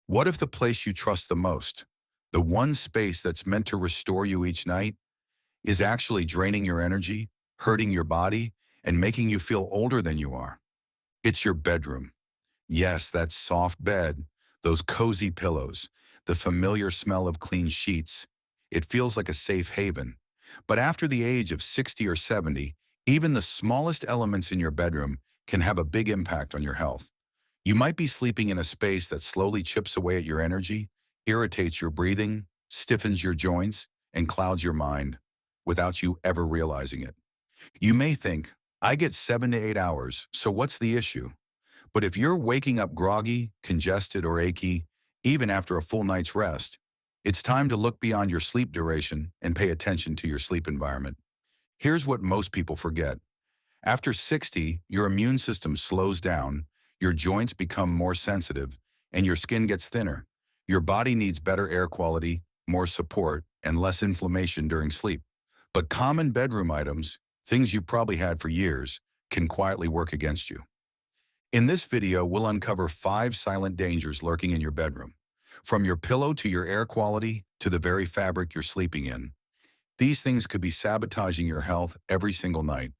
What if the place you trust the most, the one space that's meant to restore you each night, is actually draining your energy, hurting your body, and making you feel older than you are? It's your bedroom. Yes, that soft bed, those cozy pillows, the familiar smell of clean sheets. It feels like a safe haven. But after the age of 60 or 70, even the smallest elements in your bedroom can have a big impact on your health. You might be sleeping in a space that slowly chips away at your energy, irritates your breathing, stiffens your joints, and clouds your mind without you ever realizing it. You may think, I get 7 to 8 hours, so what's the issue? But if you're waking up groggy, congested, or achy, even after a full night's rest, it's time to look beyond your sleep duration and pay attention to your sleep environment. Here's what most people forget. After 60, your immune system slows down, your joints become more sensitive, and your skin gets thinner. Your body needs better air quality, more support, and less inflammation during sleep. But common bedroom items, things you probably had for years, can quietly work against you. In this video, we'll uncover 5 silent dangers lurking in your bedroom. From your pillow to your air quality to the very fabric you're sleeping in. These things could be sabotaging your health every single night.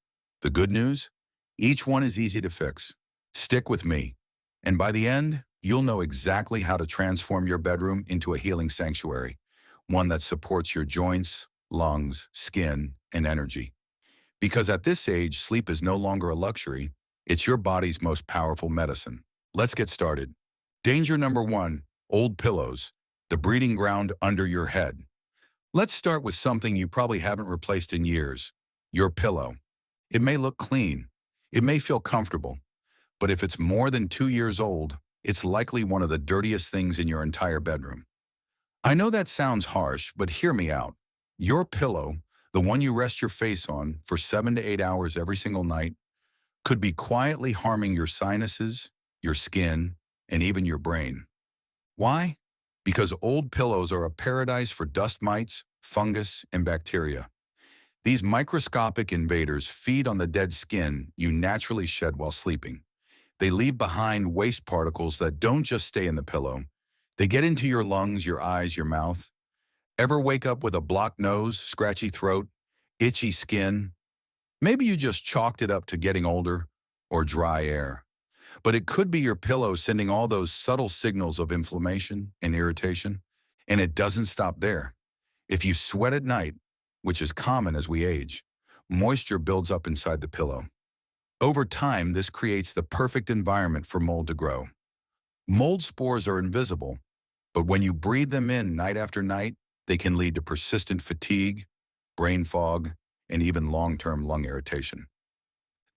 The good news? Each one is easy to fix. Stick with me. And by the end, you'll know exactly how to transform your bedroom into a healing sanctuary, one that supports your joints, lungs, skin, and energy. Because at this age, sleep is no longer a luxury, it's your body's most powerful medicine. Let's get started. Danger number 1, old pillows, the breeding ground under your head. Let's start with something you probably haven't replaced in years, your pillow. It may look clean, it may feel comfortable, but if it's more than 2 years old, it's likely one of the dirtiest things in your entire bedroom. I know that sounds harsh, but hear me out. Your pillow, the one you rest your face on for 7 to 8 hours every single night, could be quietly harming your sinuses, your skin, and even your brain. Why? Because old pillows are a paradise for dust mites, fungus, and bacteria. These microscopic invaders feed on the dead skin you naturally shed while sleeping. They leave behind waste particles that don't just stay in the pillow. They get into your lungs, your eyes, your mouth. Ever wake up with a blocked nose, scratchy throat, itchy skin? Maybe you just chalked it up to getting older or dry air. But it could be your pillow sending all those subtle signals of inflammation and irritation. And it doesn't stop there. If you sweat at night, which is common as we age, moisture builds up inside the pillow. Over time, this creates the perfect environment for mold to grow. Mold spores are invisible, but when you breathe them in night after night, they can lead to persistent fatigue, brain fog, and even long-term lung irritation.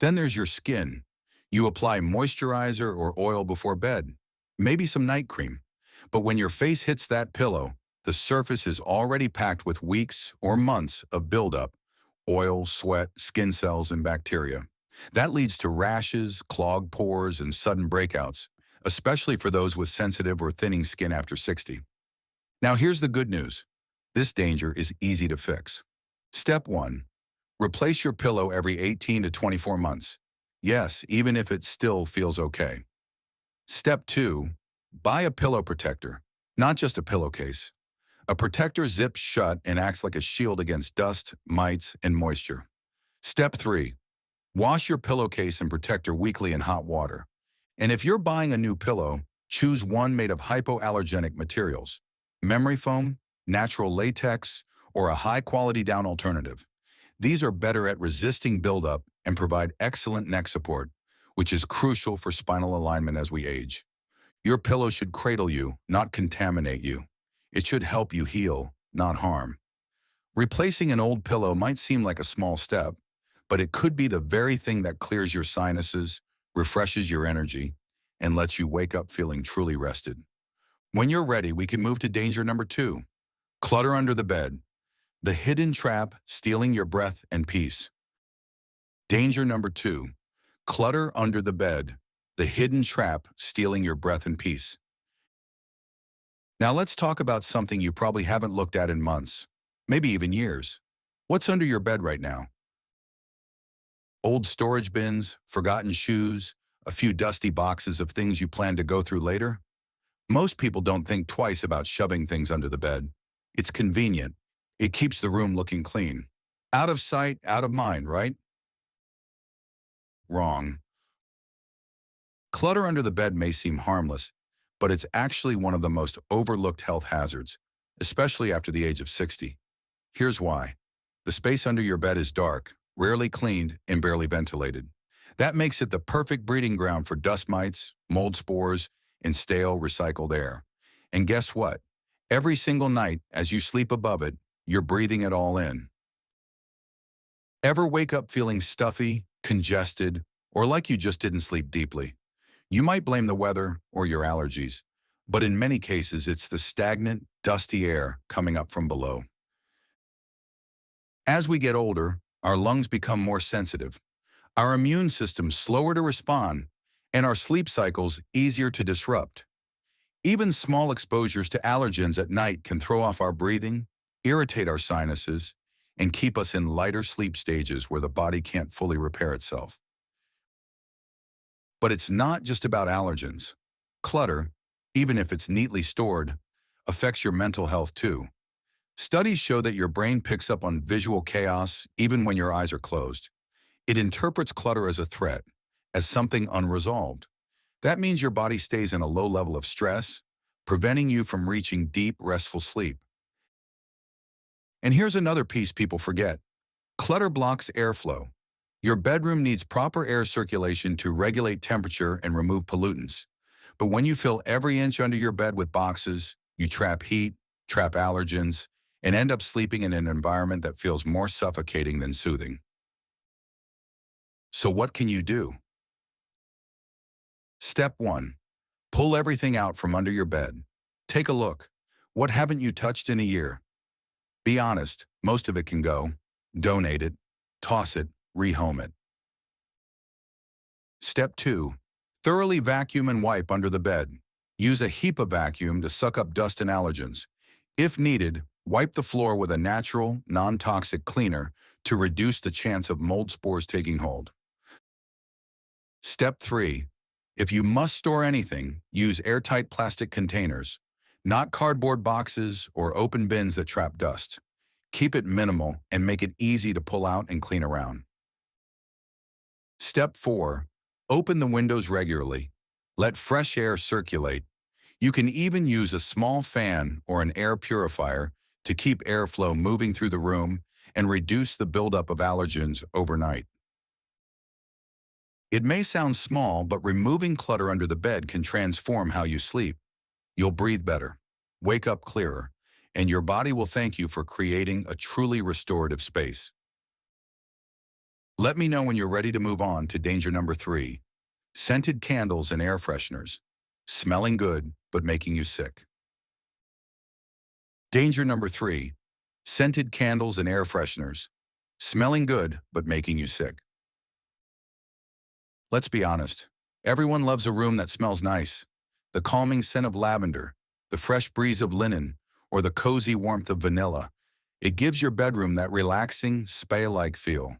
Then there's your skin. You apply moisturizer or oil before bed, maybe some night cream. But when your face hits that pillow, the surface is already packed with weeks or months of buildup, oil, sweat, skin cells, and bacteria. That leads to rashes, clogged pores, and sudden breakouts, especially for those with sensitive or thinning skin after 60. Now here's the good news. This danger is easy to fix. Step 1. Replace your pillow every 18 to 24 months. Yes, even if it still feels okay. Step 2. Buy a pillow protector, not just a pillowcase. A protector zips shut and acts like a shield against dust, mites, and moisture. Step 3. Wash your pillowcase and protector weekly in hot water. And if you're buying a new pillow, choose one made of hypoallergenic materials, memory foam, natural latex, or a high-quality down alternative. These are better at resisting buildup and provide excellent neck support, which is crucial for spinal alignment as we age. Your pillow should cradle you, not contaminate you. It should help you heal, not harm. Replacing an old pillow might seem like a small step, but it could be the very thing that clears your sinuses, refreshes your energy, and lets you wake up feeling truly rested. When you're ready, we can move to danger number 2. Clutter under the bed. The hidden trap stealing your breath and peace. Danger number 2. Clutter under the bed. The hidden trap stealing your breath and peace. Now let's talk about something you probably haven't looked at in months, maybe even years. What's under your bed right now? Old storage bins, forgotten shoes, a few dusty boxes of things you plan to go through later? Most people don't think twice about shoving things under the bed. It's convenient. It keeps the room looking clean. Out of sight, out of mind, right? Wrong. Clutter under the bed may seem harmless, but it's actually one of the most overlooked health hazards, especially after the age of 60. Here's why. The space under your bed is dark, rarely cleaned, and barely ventilated. That makes it the perfect breeding ground for dust mites, mold spores, and stale, recycled air. And guess what? Every single night, as you sleep above it, you're breathing it all in. Ever wake up feeling stuffy, congested, or like you just didn't sleep deeply? You might blame the weather or your allergies, but in many cases it's the stagnant, dusty air coming up from below. As we get older, our lungs become more sensitive, our immune system slower to respond, and our sleep cycles easier to disrupt. Even small exposures to allergens at night can throw off our breathing, irritate our sinuses, and keep us in lighter sleep stages where the body can't fully repair itself. But it's not just about allergens. Clutter, even if it's neatly stored, affects your mental health too. Studies show that your brain picks up on visual chaos even when your eyes are closed. It interprets clutter as a threat, as something unresolved. That means your body stays in a low level of stress, preventing you from reaching deep, restful sleep. And here's another piece people forget. Clutter blocks airflow. Your bedroom needs proper air circulation to regulate temperature and remove pollutants. But when you fill every inch under your bed with boxes, you trap heat, trap allergens, and end up sleeping in an environment that feels more suffocating than soothing. So what can you do? Step 1. Pull everything out from under your bed. Take a look. What haven't you touched in a year? Be honest, most of it can go. Donate it, toss it, rehome it. Step 2. Thoroughly vacuum and wipe under the bed. Use a HEPA vacuum to suck up dust and allergens. If needed, wipe the floor with a natural, non-toxic cleaner to reduce the chance of mold spores taking hold. Step 3. If you must store anything, use airtight plastic containers, not cardboard boxes or open bins that trap dust. Keep it minimal and make it easy to pull out and clean around. Step 4. Open the windows regularly. Let fresh air circulate. You can even use a small fan or an air purifier to keep airflow moving through the room and reduce the buildup of allergens overnight. It may sound small, but removing clutter under the bed can transform how you sleep. You'll breathe better, wake up clearer, and your body will thank you for creating a truly restorative space. Let me know when you're ready to move on to danger number 3. Scented candles and air fresheners. Smelling good, but making you sick. Danger number 3. Scented candles and air fresheners. Smelling good, but making you sick. Let's be honest. Everyone loves a room that smells nice. The calming scent of lavender, the fresh breeze of linen, or the cozy warmth of vanilla. It gives your bedroom that relaxing, spa-like feel.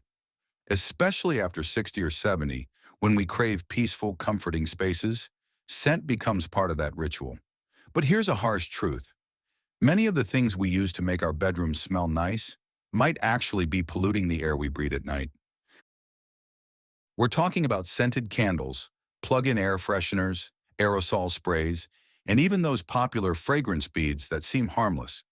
Especially after 60 or 70, when we crave peaceful, comforting spaces, scent becomes part of that ritual. But here's a harsh truth. Many of the things we use to make our bedrooms smell nice might actually be polluting the air we breathe at night. We're talking about scented candles, plug-in air fresheners, aerosol sprays, and even those popular fragrance beads that seem harmless.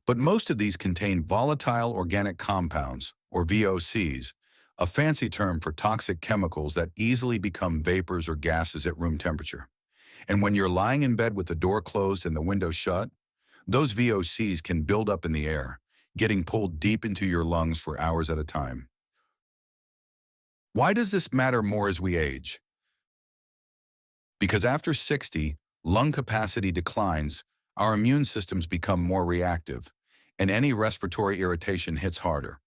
But most of these contain volatile organic compounds, or VOCs, a fancy term for toxic chemicals that easily become vapors or gases at room temperature. And when you're lying in bed with the door closed and the window shut, those VOCs can build up in the air, getting pulled deep into your lungs for hours at a time. Why does this matter more as we age? Because after 60, lung capacity declines, our immune systems become more reactive, and any respiratory irritation hits harder.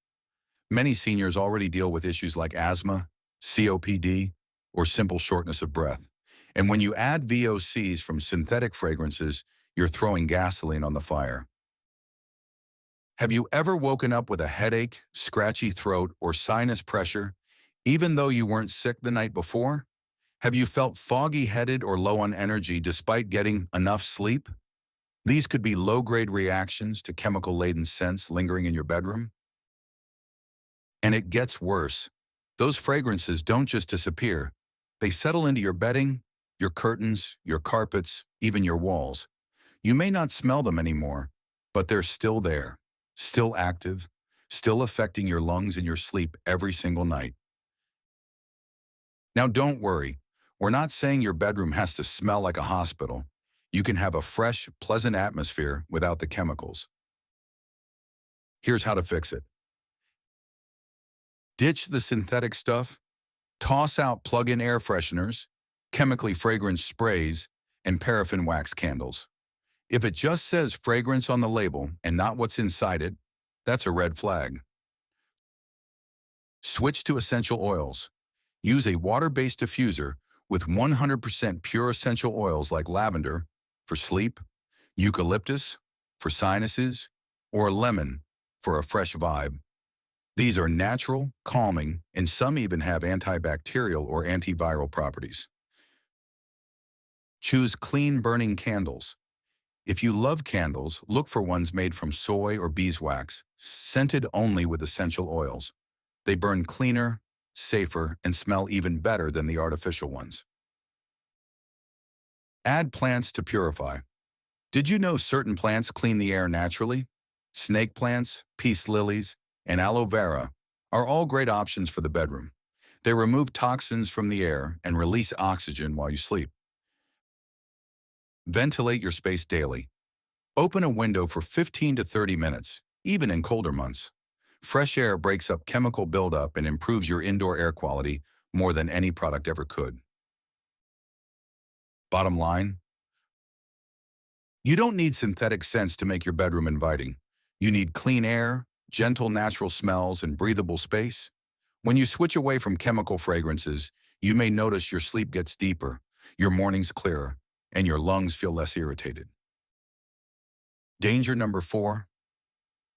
Many seniors already deal with issues like asthma, COPD, or simple shortness of breath. And when you add VOCs from synthetic fragrances, you're throwing gasoline on the fire. Have you ever woken up with a headache, scratchy throat, or sinus pressure, even though you weren't sick the night before? Have you felt foggy-headed or low on energy despite getting enough sleep? These could be low-grade reactions to chemical-laden scents lingering in your bedroom. And it gets worse. Those fragrances don't just disappear. They settle into your bedding, your curtains, your carpets, even your walls. You may not smell them anymore, but they're still there, still active, still affecting your lungs and your sleep every single night. Now don't worry. We're not saying your bedroom has to smell like a hospital. You can have a fresh, pleasant atmosphere without the chemicals. Here's how to fix it. Ditch the synthetic stuff. Toss out plug-in air fresheners, chemically fragrant sprays, and paraffin wax candles. If it just says fragrance on the label and not what's inside it, that's a red flag. Switch to essential oils. Use a water-based diffuser with 100% pure essential oils like lavender for sleep, eucalyptus for sinuses, or lemon for a fresh vibe. These are natural, calming, and some even have antibacterial or antiviral properties. Choose clean burning candles. If you love candles, look for ones made from soy or beeswax, scented only with essential oils. They burn cleaner, safer, and smell even better than the artificial ones. Add plants to purify. Did you know certain plants clean the air naturally? Snake plants, peace lilies, and aloe vera are all great options for the bedroom. They remove toxins from the air and release oxygen while you sleep. Ventilate your space daily. Open a window for 15 to 30 minutes, even in colder months. Fresh air breaks up chemical buildup and improves your indoor air quality more than any product ever could. Bottom line, you don't need synthetic scents to make your bedroom inviting. You need clean air, gentle natural smells, and breathable space. When you switch away from chemical fragrances, you may notice your sleep gets deeper, your mornings clearer, and your lungs feel less irritated. Danger number 4,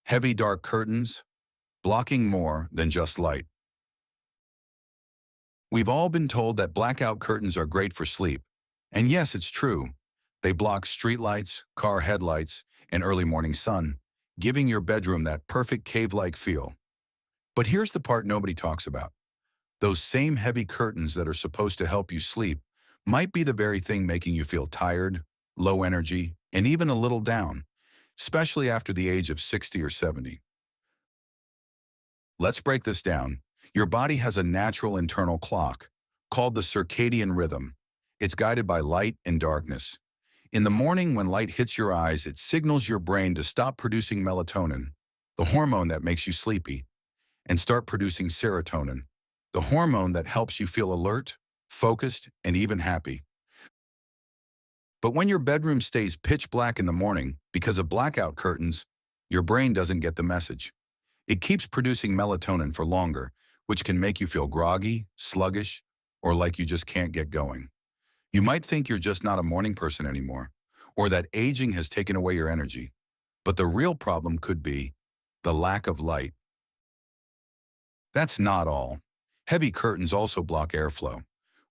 heavy dark curtains, blocking more than just light. We've all been told that blackout curtains are great for sleep. And yes, it's true. They block streetlights, car headlights, and early morning sun, giving your bedroom that perfect cave-like feel. But here's the part nobody talks about. Those same heavy curtains that are supposed to help you sleep might be the very thing making you feel tired, low energy, and even a little down, especially after the age of 60 or 70. Let's break this down. Your body has a natural internal clock called the circadian rhythm. It's guided by light and darkness. In the morning, when light hits your eyes, it signals your brain to stop producing melatonin, the hormone that makes you sleepy, and start producing serotonin, the hormone that helps you feel alert, focused, and even happy. But when your bedroom stays pitch black in the morning because of blackout curtains, your brain doesn't get the message. It keeps producing melatonin for longer, which can make you feel groggy, sluggish, or like you just can't get going. You might think you're just not a morning person anymore, or that aging has taken away your energy. But the real problem could be the lack of light. That's not all. Heavy curtains also block airflow.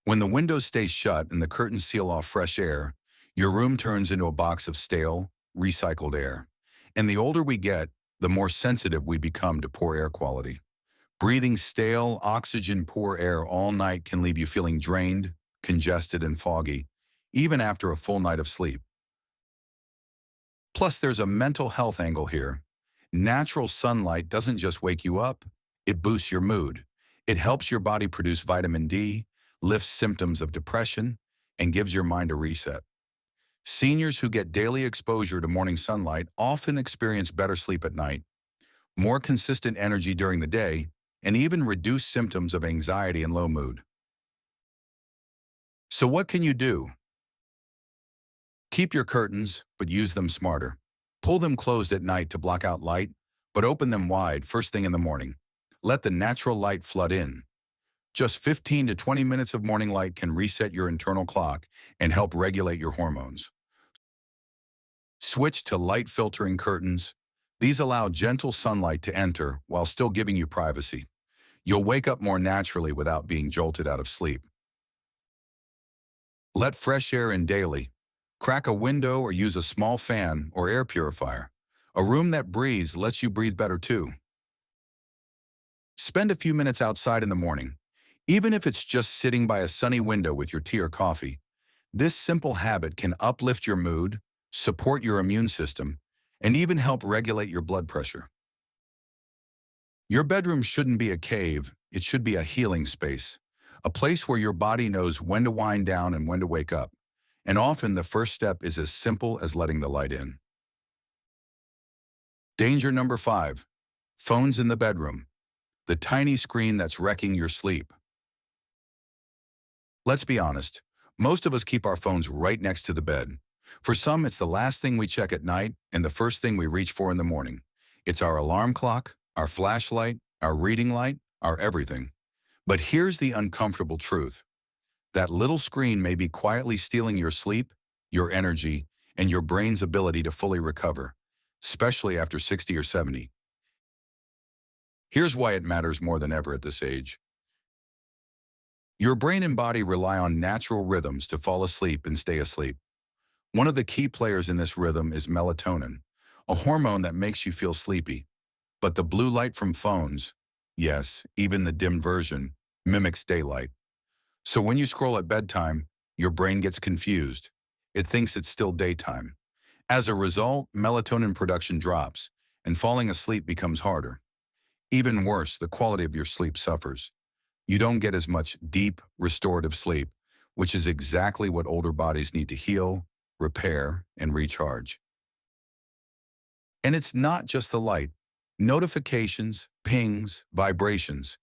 When the windows stay shut and the curtains seal off fresh air, your room turns into a box of stale, recycled air. And the older we get, the more sensitive we become to poor air quality. Breathing stale, oxygen-poor air all night can leave you feeling drained, congested, and foggy, even after a full night of sleep. Plus, there's a mental health angle here. Natural sunlight doesn't just wake you up, it boosts your mood. It helps your body produce vitamin D, lifts symptoms of depression, and gives your mind a reset. Seniors who get daily exposure to morning sunlight often experience better sleep at night, more consistent energy during the day, and even reduced symptoms of anxiety and low mood. So what can you do? Keep your curtains, but use them smarter. Pull them closed at night to block out light, but open them wide first thing in the morning. Let the natural light flood in. Just 15 to 20 minutes of morning light can reset your internal clock and help regulate your hormones. Switch to light filtering curtains. These allow gentle sunlight to enter while still giving you privacy. You'll wake up more naturally without being jolted out of sleep. Let fresh air in daily. Crack a window or use a small fan or air purifier. A room that breathes lets you breathe better too. Spend a few minutes outside in the morning, even if it's just sitting by a sunny window with your tea or coffee. This simple habit can uplift your mood, support your immune system, and even help regulate your blood pressure. Your bedroom shouldn't be a cave, it should be a healing space, a place where your body knows when to wind down and when to wake up. And often the first step is as simple as letting the light in. Danger number 5. Phones in the bedroom. The tiny screen that's wrecking your sleep. Let's be honest, most of us keep our phones right next to the bed. For some, it's the last thing we check at night and the first thing we reach for in the morning. It's our alarm clock, our flashlight, our reading light, our everything. But here's the uncomfortable truth. That little screen may be quietly stealing your sleep, your energy, and your brain's ability to fully recover, especially after 60 or 70. Here's why it matters more than ever at this age. Your brain and body rely on natural rhythms to fall asleep and stay asleep. One of the key players in this rhythm is melatonin, a hormone that makes you feel sleepy. But the blue light from phones, yes, even the dim version, mimics daylight. So when you scroll at bedtime, your brain gets confused. It thinks it's still daytime. As a result, melatonin production drops, and falling asleep becomes harder. Even worse, the quality of your sleep suffers. You don't get as much deep, restorative sleep, which is exactly what older bodies need to heal, repair, and recharge. And it's not just the light. Notifications, pings, vibrations.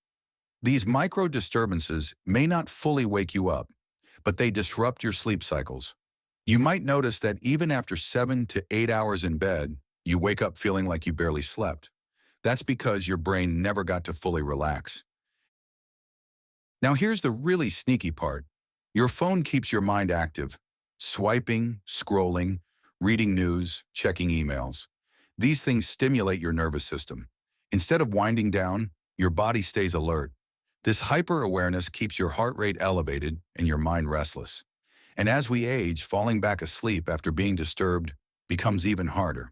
These micro disturbances may not fully wake you up, but they disrupt your sleep cycles. You might notice that even after 7 to 8 hours in bed, you wake up feeling like you barely slept. That's because your brain never got to fully relax. Now here's the really sneaky part. Your phone keeps your mind active, swiping, scrolling, reading news, checking emails. These things stimulate your nervous system. Instead of winding down, your body stays alert. This hyper-awareness keeps your heart rate elevated and your mind restless. And as we age, falling back asleep after being disturbed becomes even harder.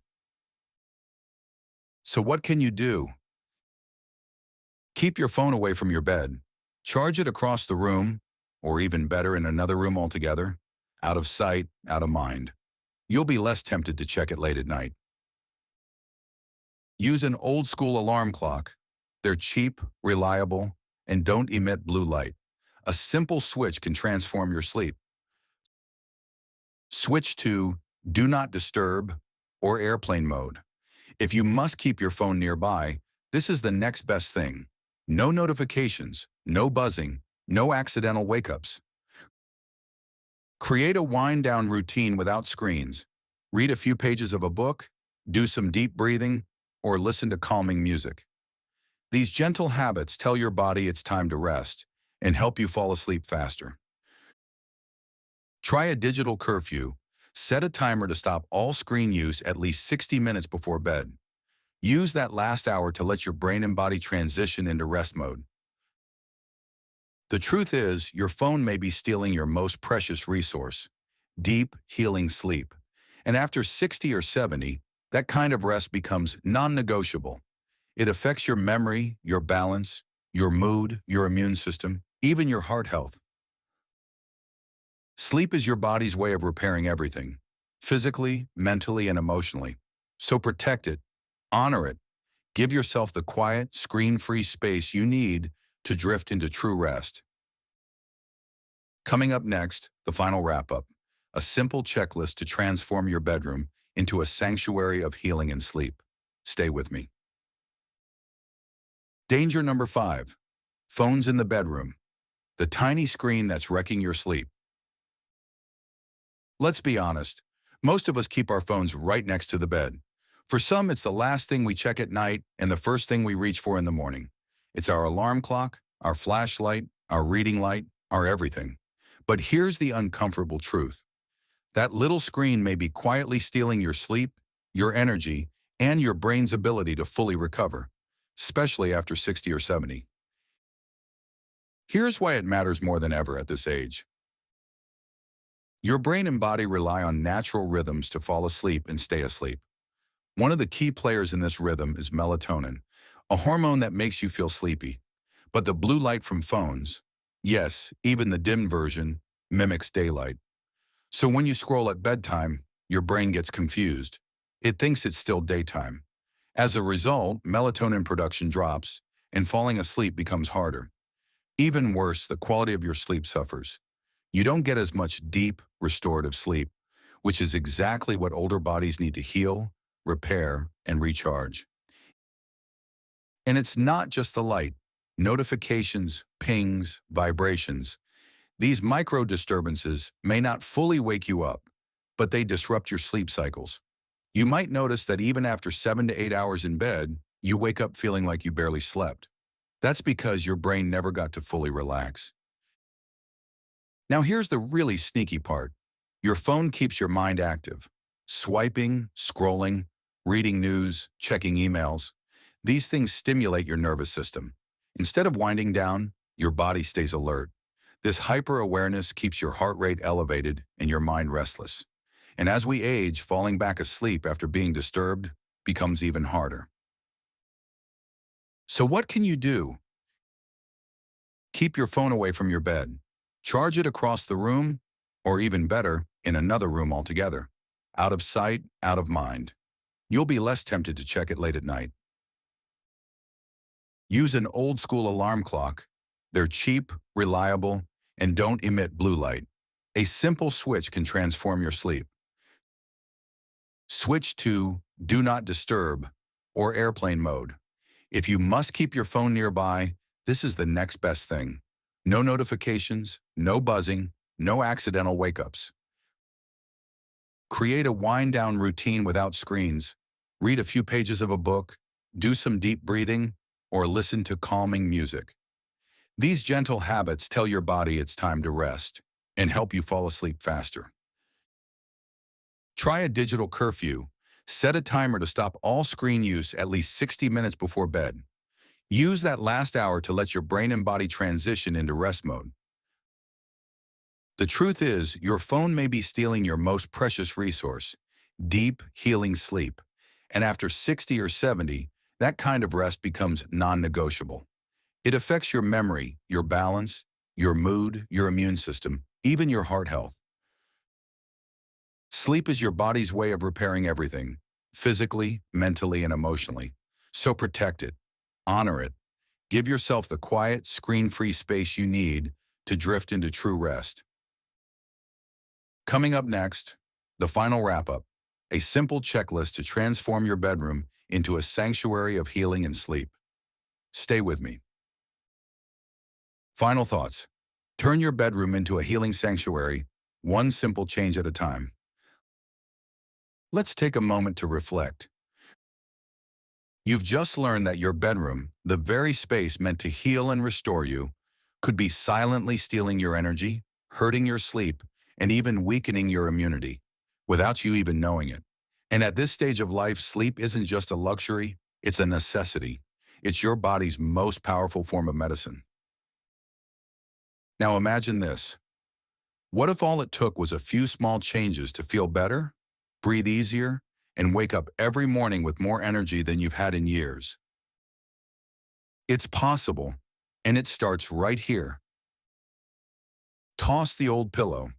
So what can you do? Keep your phone away from your bed. Charge it across the room, or even better, in another room altogether. Out of sight, out of mind. You'll be less tempted to check it late at night. Use an old-school alarm clock. They're cheap, reliable, and don't emit blue light. A simple switch can transform your sleep. Switch to Do Not Disturb or airplane mode. If you must keep your phone nearby, this is the next best thing. No notifications, no buzzing, no accidental wake-ups. Create a wind-down routine without screens. Read a few pages of a book, do some deep breathing, or listen to calming music. These gentle habits tell your body it's time to rest and help you fall asleep faster. Try a digital curfew. Set a timer to stop all screen use at least 60 minutes before bed. Use that last hour to let your brain and body transition into rest mode. The truth is, your phone may be stealing your most precious resource, deep, healing sleep. And after 60 or 70, that kind of rest becomes non-negotiable. It affects your memory, your balance, your mood, your immune system, even your heart health. Sleep is your body's way of repairing everything, physically, mentally, and emotionally. So protect it, honor it, give yourself the quiet, screen-free space you need to drift into true rest. Coming up next, the final wrap-up, a simple checklist to transform your bedroom into a sanctuary of healing and sleep. Stay with me. Danger number 5, phones in the bedroom, the tiny screen that's wrecking your sleep. Let's be honest, most of us keep our phones right next to the bed. For some, it's the last thing we check at night and the first thing we reach for in the morning. It's our alarm clock, our flashlight, our reading light, our everything. But here's the uncomfortable truth. That little screen may be quietly stealing your sleep, your energy, and your brain's ability to fully recover, especially after 60 or 70. Here's why it matters more than ever at this age. Your brain and body rely on natural rhythms to fall asleep and stay asleep. One of the key players in this rhythm is melatonin, a hormone that makes you feel sleepy. But the blue light from phones, yes, even the dim version, mimics daylight. So when you scroll at bedtime, your brain gets confused. It thinks it's still daytime. As a result, melatonin production drops, and falling asleep becomes harder. Even worse, the quality of your sleep suffers. You don't get as much deep, restorative sleep, which is exactly what older bodies need to heal, repair, and recharge. And it's not just the light. Notifications, pings, vibrations. These micro disturbances may not fully wake you up, but they disrupt your sleep cycles. You might notice that even after 7 to 8 hours in bed, you wake up feeling like you barely slept. That's because your brain never got to fully relax. Now here's the really sneaky part. Your phone keeps your mind active. Swiping, scrolling, reading news, checking emails. These things stimulate your nervous system. Instead of winding down, your body stays alert. This hyper-awareness keeps your heart rate elevated and your mind restless. And as we age, falling back asleep after being disturbed becomes even harder. So what can you do? Keep your phone away from your bed. Charge it across the room, or even better, in another room altogether. Out of sight, out of mind. You'll be less tempted to check it late at night. Use an old-school alarm clock. They're cheap, reliable, and don't emit blue light. A simple switch can transform your sleep. Switch to Do Not Disturb or airplane mode. If you must keep your phone nearby, this is the next best thing. No notifications, no buzzing, no accidental wake-ups. Create a wind-down routine without screens. Read a few pages of a book, do some deep breathing, or listen to calming music. These gentle habits tell your body it's time to rest and help you fall asleep faster. Try a digital curfew. Set a timer to stop all screen use at least 60 minutes before bed. Use that last hour to let your brain and body transition into rest mode. The truth is, your phone may be stealing your most precious resource, deep, healing sleep. And after 60 or 70, that kind of rest becomes non-negotiable. It affects your memory, your balance, your mood, your immune system, even your heart health. Sleep is your body's way of repairing everything, physically, mentally, and emotionally. So protect it, honor it. Give yourself the quiet, screen-free space you need to drift into true rest. Coming up next, the final wrap-up, a simple checklist to transform your bedroom into a sanctuary of healing and sleep. Stay with me. Final thoughts. Turn your bedroom into a healing sanctuary, one simple change at a time. Let's take a moment to reflect. You've just learned that your bedroom, the very space meant to heal and restore you, could be silently stealing your energy, hurting your sleep, and even weakening your immunity, without you even knowing it. And at this stage of life, sleep isn't just a luxury, it's a necessity. It's your body's most powerful form of medicine. Now imagine this. What if all it took was a few small changes to feel better, breathe easier, and wake up every morning with more energy than you've had in years? It's possible, and it starts right here. Toss the old pillow.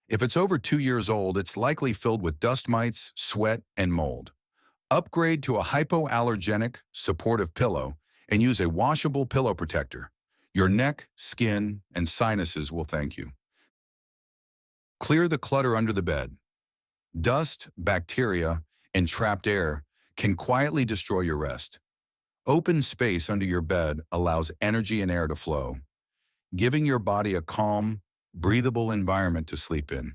If it's over 2 years old, it's likely filled with dust mites, sweat, and mold. Upgrade to a hypoallergenic, supportive pillow and use a washable pillow protector. Your neck, skin, and sinuses will thank you. Clear the clutter under the bed. Dust, bacteria, and trapped air can quietly destroy your rest. Open space under your bed allows energy and air to flow, giving your body a calm, breathable environment to sleep in.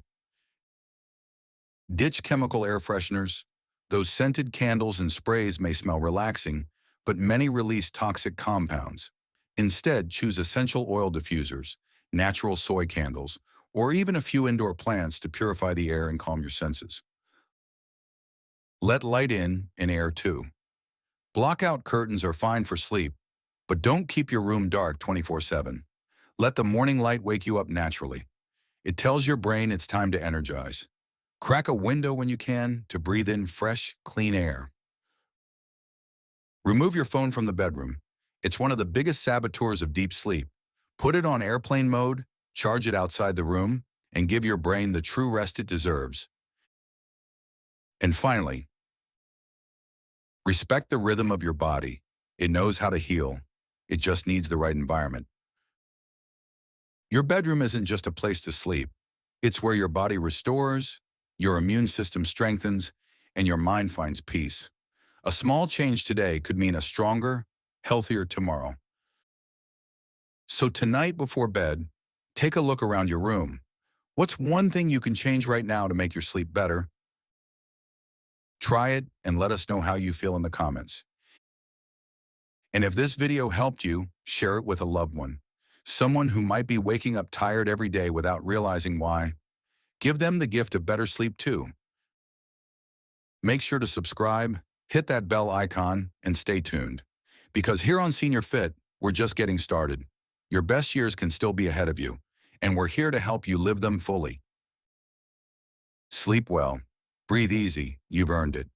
Ditch chemical air fresheners. Those scented candles and sprays may smell relaxing, but many release toxic compounds. Instead, choose essential oil diffusers, natural soy candles, or even a few indoor plants to purify the air and calm your senses. Let light in and air too. Blackout curtains are fine for sleep, but don't keep your room dark 24/7. Let the morning light wake you up naturally. It tells your brain it's time to energize. Crack a window when you can to breathe in fresh, clean air. Remove your phone from the bedroom. It's one of the biggest saboteurs of deep sleep. Put it on airplane mode, charge it outside the room, and give your brain the true rest it deserves. And finally, respect the rhythm of your body. It knows how to heal. It just needs the right environment. Your bedroom isn't just a place to sleep. It's where your body restores, your immune system strengthens, and your mind finds peace. A small change today could mean a stronger, healthier tomorrow. So tonight before bed, take a look around your room. What's one thing you can change right now to make your sleep better? Try it and let us know how you feel in the comments. And if this video helped you, share it with a loved one. Someone who might be waking up tired every day without realizing why. Give them the gift of better sleep too. Make sure to subscribe, hit that bell icon, and stay tuned. Because here on Senior Fit, we're just getting started. Your best years can still be ahead of you, and we're here to help you live them fully. Sleep well. Breathe easy. You've earned it.